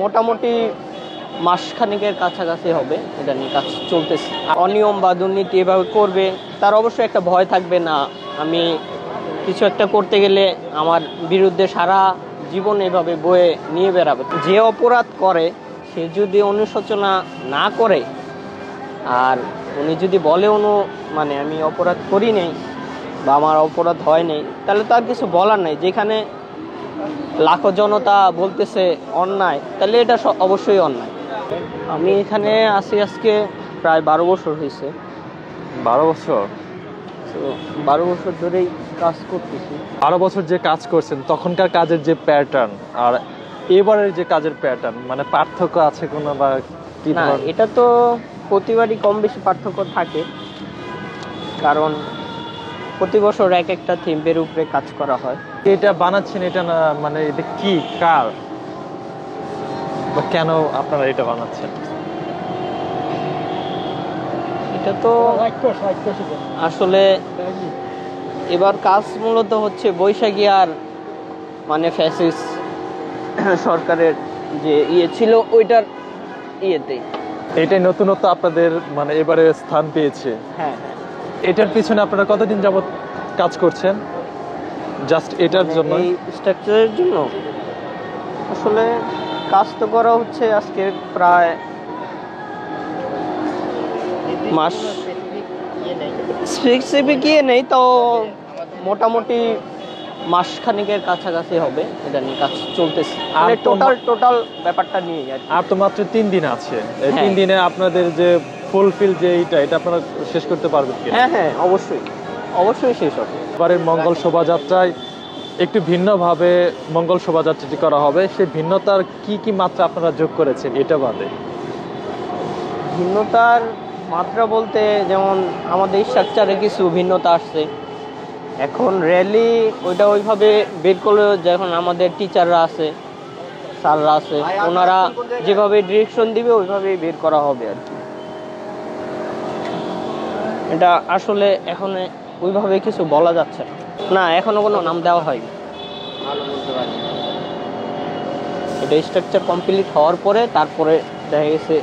মোটামুটি মাসখানেকের কাছাকাছি হবে এটা নিয়ে কাজ চলতেছে। অনিয়ম বা দুর্নীতি এভাবে করবে তার অবশ্যই একটা ভয় থাকবে না আমি কিছু একটা করতে গেলে আমার বিরুদ্ধে সারা জীবন এভাবে বয়ে নিয়ে বেড়াবে। যে অপরাধ করে সে যদি অনুশোচনা না করে আর উনি যদি বলে মানে আমি অপরাধ করি নাই বা আমার অপরাধ হয় নাই, তাহলে তার কিছু বলার নাই। যেখানে লাখো জনতা বলতেছে অন্যায়, তাহলে এটা অবশ্যই অন্যায়। আমি এখানে আছি আজকে প্রায় 12 বছর হয়েছে। 12 বছর? তো 12 বছর ধরেই কাজ করতেছি। 12 বছর যে কাজ করছেন তখনকার কাজের যে প্যাটার্ন আর এবারের যে কাজের প্যাটার্ন, মানে পার্থক্য আছে কোনো বা কি? না, এটা তো প্রতিবারই কম বেশি পার্থক্য থাকে, কারণ প্রতি বছর এক একটা থিমের উপরে কাজ করা হয়। এটা বানাচ্ছেন এটা না, মানে এটা কি কার বা কেন আপনারা এটা বানাচ্ছেন? এটা তো আসলে এবার কাজ মূলত হচ্ছে বৈশাখী আর মানে ফ্যাসিস্ট সরকারের যে ছিল ওইটার ইয়েতে এটাই নতুনত্ব আপনাদের মানে এবারে স্থান পেয়েছে। হ্যাঁ, এটার পিছনে আপনারা কতদিন যাবত কাজ করছেন জাস্ট এটার জন্য? এই স্ট্রাকচারের জন্য আসলে কাজ তো করা হচ্ছে আজকে প্রায় মাস, স্পেসিফিক ইয়ে নেই, তো মোটামুটি মাসখানেকের কাছাকাছি হবে এটা নিয়ে কাজ চলতেছে। আর টোটাল ব্যাপারটা নিয়ে আর তো মাত্র 3 দিন আছে। এই 3 দিনে আপনাদের যে ফুলফিল যে এটা আপনারা শেষ করতে পারবেন কি? হ্যাঁ, অবশ্যই শেষ হবে। এবারের মঙ্গল শোভাযাত্রায় একটু ভিন্নভাবে মঙ্গল শোভাযাত্রাটি করা হবে। সেই ভিন্নতার কি মাত্রা আপনারা যোগ করেছেন এটা বাদে? ভিন্নতার মাত্রা বলতে যেমন আমাদের স্ট্রাকচারে কিছু ভিন্নতা আসছে। এখন র্যালি ওইটা ওইভাবে বের করলে, যখন আমাদের টিচাররা আছে, স্যাররা আছে, ওনারা যেভাবে ডিরেকশন দিবে ওইভাবেই বের করা হবে আর কি। এটা আসলে এখন ওইভাবে কিছু বলা যাচ্ছে না, এখনো কোনো নাম দেওয়া হয়নি। এটা স্ট্রাকচার কমপ্লিট হওয়ার পরে তারপরে দেখা গেছে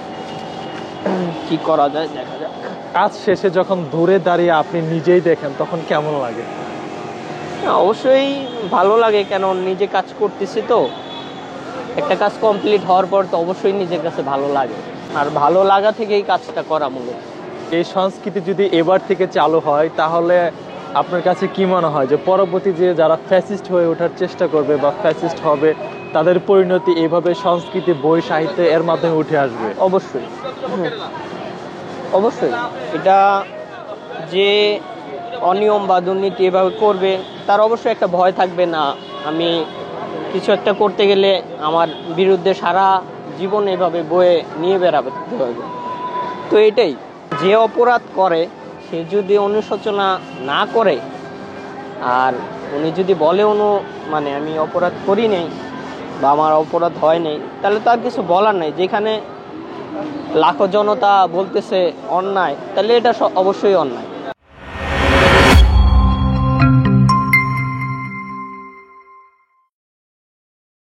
কি করা যায়, দেখা যাক। কাজ শেষে যখন দূরে দাঁড়িয়ে আপনি নিজেই দেখেন তখন কেমন লাগে? অবশ্যই ভালো লাগে, কেন নিজে কাজ করতেছি তো। একটা কাজ কমপ্লিট হওয়ার পর তো অবশ্যই নিজের কাছে ভালো লাগে, আর ভালো লাগা থেকেই কাজটা করা মূলত। এই সংস্কৃতি যদি এবার থেকে চালু হয় তাহলে আপনার কাছে কি মনে হয় যে পরবর্তী যে যারা ফ্যাসিস্ট হয়ে ওঠার চেষ্টা করবে বা ফ্যাসিস্ট হবে তাদের পরিণতি এইভাবে সংস্কৃতি, বই, সাহিত্য এর মাধ্যমে উঠে আসবে? অবশ্যই এটা যে অনিয়ম বা দুর্নীতি এভাবে করবে তার অবশ্যই একটা ভয় থাকবে না আমি কিছু একটা করতে গেলে আমার বিরুদ্ধে সারা জীবন এভাবে বয়ে নিয়ে বেড়াবে। তো এটাই, যে অপরাধ করে সে যদি অনুশোচনা না করে আর উনি যদি বলে মানে আমি অপরাধ করি নাই বা আমার অপরাধ হয় নাই, তাহলে তার কিছু বলার নাই। যেখানে লাখো জনতা বলতেছে অন্যায়, তাহলে এটা অবশ্যই অন্যায়।